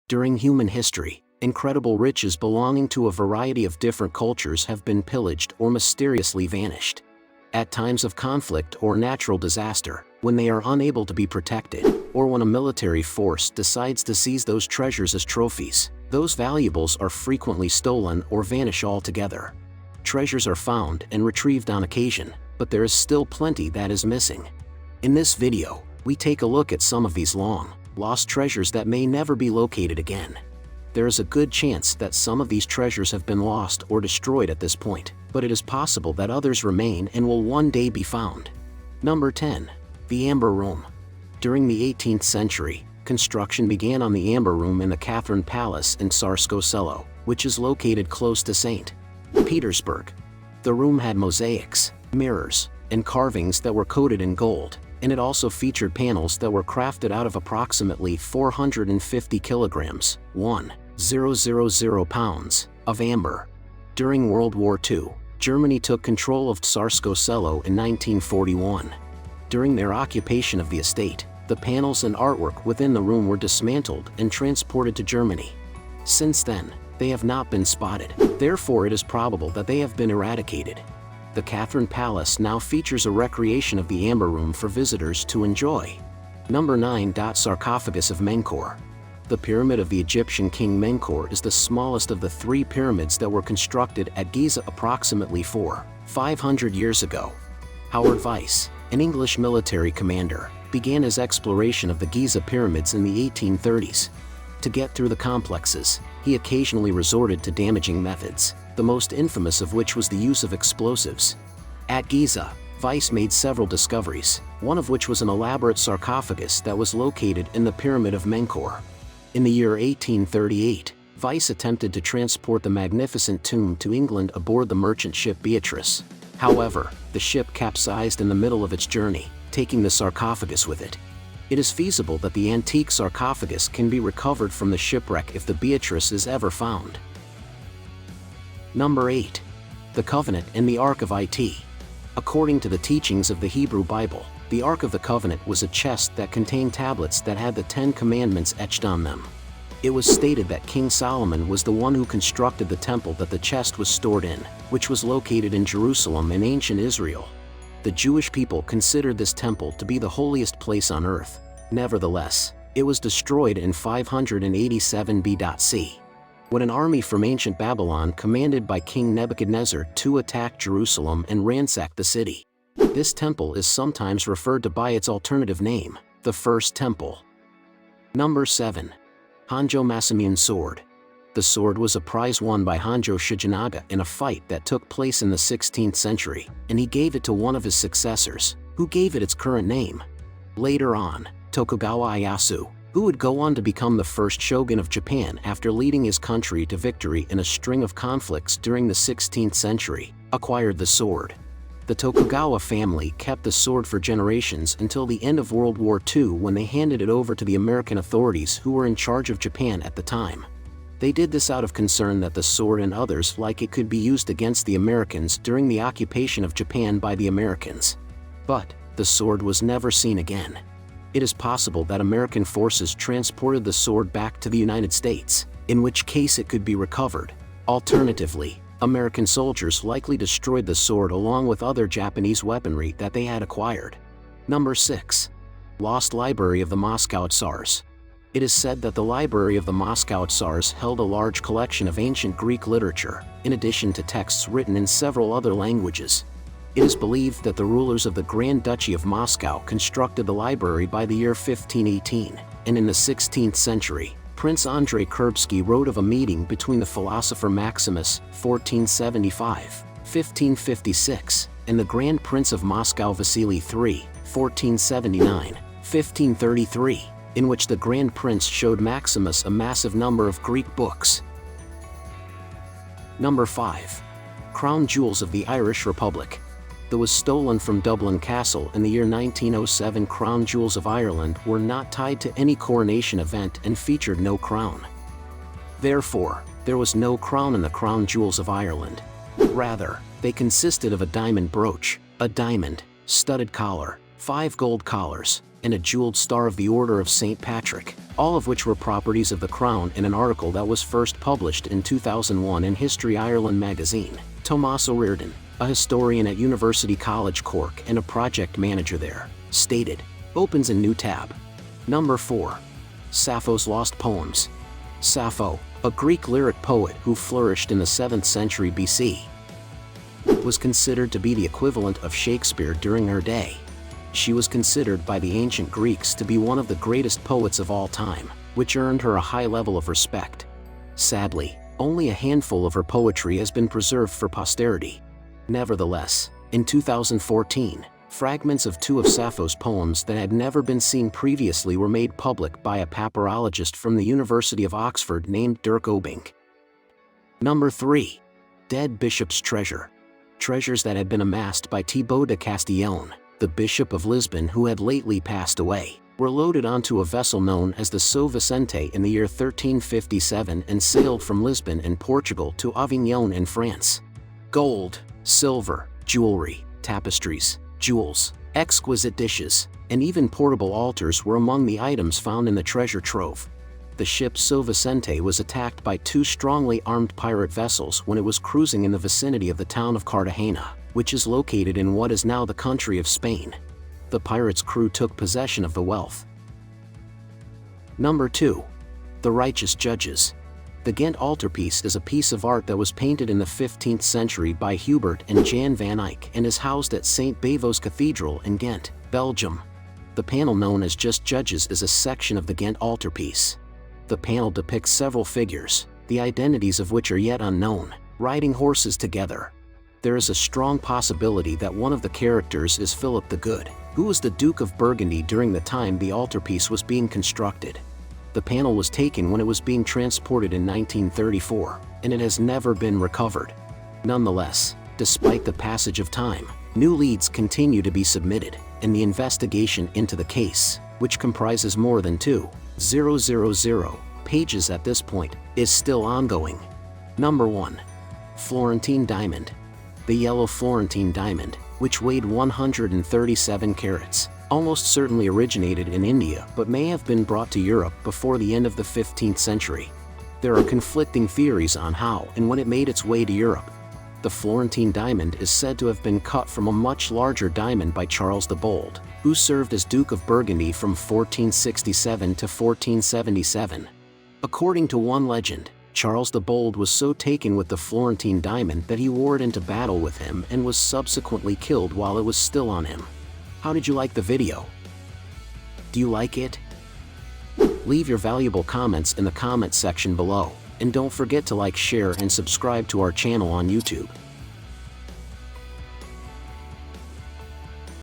During human history, incredible riches belonging to a variety of different cultures have been pillaged or mysteriously vanished. At times of conflict or natural disaster, when they are unable to be protected, or when a military force decides to seize those treasures as trophies, those valuables are frequently stolen or vanish altogether. Treasures are found and retrieved on occasion, but there is still plenty that is missing. In this video, we take a look at some of these long-lost treasures that may never be located again. There is a good chance that some of these treasures have been lost or destroyed at this point, but it is possible that others remain and will one day be found. Number 10. The Amber Room. During the 18th century, construction began on the Amber Room in the Catherine Palace in Tsarskoe Selo, which is located close to St. Petersburg. The room had mosaics, mirrors, and carvings that were coated in gold, and it also featured panels that were crafted out of approximately 450 kilograms, 1,000 pounds, of amber. During World War II, Germany took control of Tsarskoe Selo in 1941. During their occupation of the estate, the panels and artwork within the room were dismantled and transported to Germany. Since then, they have not been spotted, therefore it is probable that they have been eradicated. The Catherine Palace now features a recreation of the Amber Room for visitors to enjoy. Number 9. Sarcophagus of Menkaure. The pyramid of the Egyptian king Menkaure is the smallest of the three pyramids that were constructed at Giza approximately 500 years ago. Howard Vyse, an English military commander, began his exploration of the Giza pyramids in the 1830s. To get through the complexes, he occasionally resorted to damaging methods, the most infamous of which was the use of explosives. At Giza, Vyse made several discoveries, one of which was an elaborate sarcophagus that was located in the Pyramid of Menkaure. In the year 1838, Vyse attempted to transport the magnificent tomb to England aboard the merchant ship Beatrice. However, the ship capsized in the middle of its journey, taking the sarcophagus with it. It is feasible that the antique sarcophagus can be recovered from the shipwreck if the Beatrice is ever found. Number 8. The Covenant and the Ark of It. According to the teachings of the Hebrew Bible, the Ark of the Covenant was a chest that contained tablets that had the 10 Commandments etched on them. It was stated that King Solomon was the one who constructed the temple that the chest was stored in, which was located in Jerusalem in ancient Israel. The Jewish people considered this temple to be the holiest place on earth. Nevertheless, it was destroyed in 587 BC. When an army from ancient Babylon commanded by King Nebuchadnezzar to attack Jerusalem and ransack the city. This temple is sometimes referred to by its alternative name, the First Temple. Number 7. Honjo Masamune Sword. The sword was a prize won by Honjo Shijinaga in a fight that took place in the 16th century, and he gave it to one of his successors, who gave it its current name. Later on, Tokugawa Ieyasu, who would go on to become the first shogun of Japan after leading his country to victory in a string of conflicts during the 16th century, acquired the sword. The Tokugawa family kept the sword for generations until the end of World War II, when they handed it over to the American authorities who were in charge of Japan at the time. They did this out of concern that the sword and others like it could be used against the Americans during the occupation of Japan by the Americans. But the sword was never seen again. It is possible that American forces transported the sword back to the United States, in which case it could be recovered. Alternatively, American soldiers likely destroyed the sword along with other Japanese weaponry that they had acquired. Number 6. Lost Library of the Moscow Tsars. It is said that the Library of the Moscow Tsars held a large collection of ancient Greek literature, in addition to texts written in several other languages. It is believed that the rulers of the Grand Duchy of Moscow constructed the library by the year 1518, and in the 16th century, Prince Andrei Kurbsky wrote of a meeting between the philosopher Maximus, 1475-1556, and the Grand Prince of Moscow Vasily III, 1479-1533, in which the Grand Prince showed Maximus a massive number of Greek books. Number 5. Crown Jewels of the Irish Republic. That was stolen from Dublin Castle in the year 1907. Crown Jewels of Ireland were not tied to any coronation event and featured no crown. Therefore, there was no crown in the Crown Jewels of Ireland. Rather, they consisted of a diamond brooch, a diamond, studded collar, 5 gold collars, and a jeweled star of the Order of St. Patrick, all of which were properties of the Crown in an article that was first published in 2001 in History Ireland magazine. Tomás O'Riordan, a historian at University College Cork and a project manager there, stated, opens a new tab. Number 4. Sappho's Lost Poems. Sappho, a Greek lyric poet who flourished in the 7th century BC, was considered to be the equivalent of Shakespeare during her day. She was considered by the ancient Greeks to be one of the greatest poets of all time, which earned her a high level of respect. Sadly, only a handful of her poetry has been preserved for posterity. Nevertheless, in 2014, fragments of 2 of Sappho's poems that had never been seen previously were made public by a papyrologist from the University of Oxford named Dirk Obink. Number 3. Dead Bishop's Treasure. Treasures that had been amassed by Thibaut de Castillon, the Bishop of Lisbon who had lately passed away, were loaded onto a vessel known as the São Vicente in the year 1357 and sailed from Lisbon in Portugal to Avignon in France. Gold, silver, jewelry, tapestries, jewels, exquisite dishes, and even portable altars were among the items found in the treasure trove. The ship São Vicente was attacked by 2 strongly armed pirate vessels when it was cruising in the vicinity of the town of Cartagena, which is located in what is now the country of Spain. The pirates' crew took possession of the wealth. Number 2. The Righteous Judges. The Ghent altarpiece is a piece of art that was painted in the 15th century by Hubert and Jan van Eyck and is housed at St. Bavo's Cathedral in Ghent, Belgium. The panel known as Just Judges is a section of the Ghent altarpiece. The panel depicts several figures, the identities of which are yet unknown, riding horses together. There is a strong possibility that one of the characters is Philip the Good, who was the Duke of Burgundy during the time the altarpiece was being constructed. The panel was taken when it was being transported in 1934, and it has never been recovered. Nonetheless, despite the passage of time, new leads continue to be submitted, and the investigation into the case, which comprises more than 2,000 pages at this point, is still ongoing. Number 1. Florentine Diamond. The yellow Florentine diamond, which weighed 137 carats, almost certainly originated in India but may have been brought to Europe before the end of the 15th century. There are conflicting theories on how and when it made its way to Europe. The Florentine diamond is said to have been cut from a much larger diamond by Charles the Bold, who served as Duke of Burgundy from 1467 to 1477. According to one legend, Charles the Bold was so taken with the Florentine diamond that he wore it into battle with him and was subsequently killed while it was still on him. How did you like the video? Do you like it? Leave your valuable comments in the comment section below, and don't forget to like, share, and subscribe to our channel on YouTube.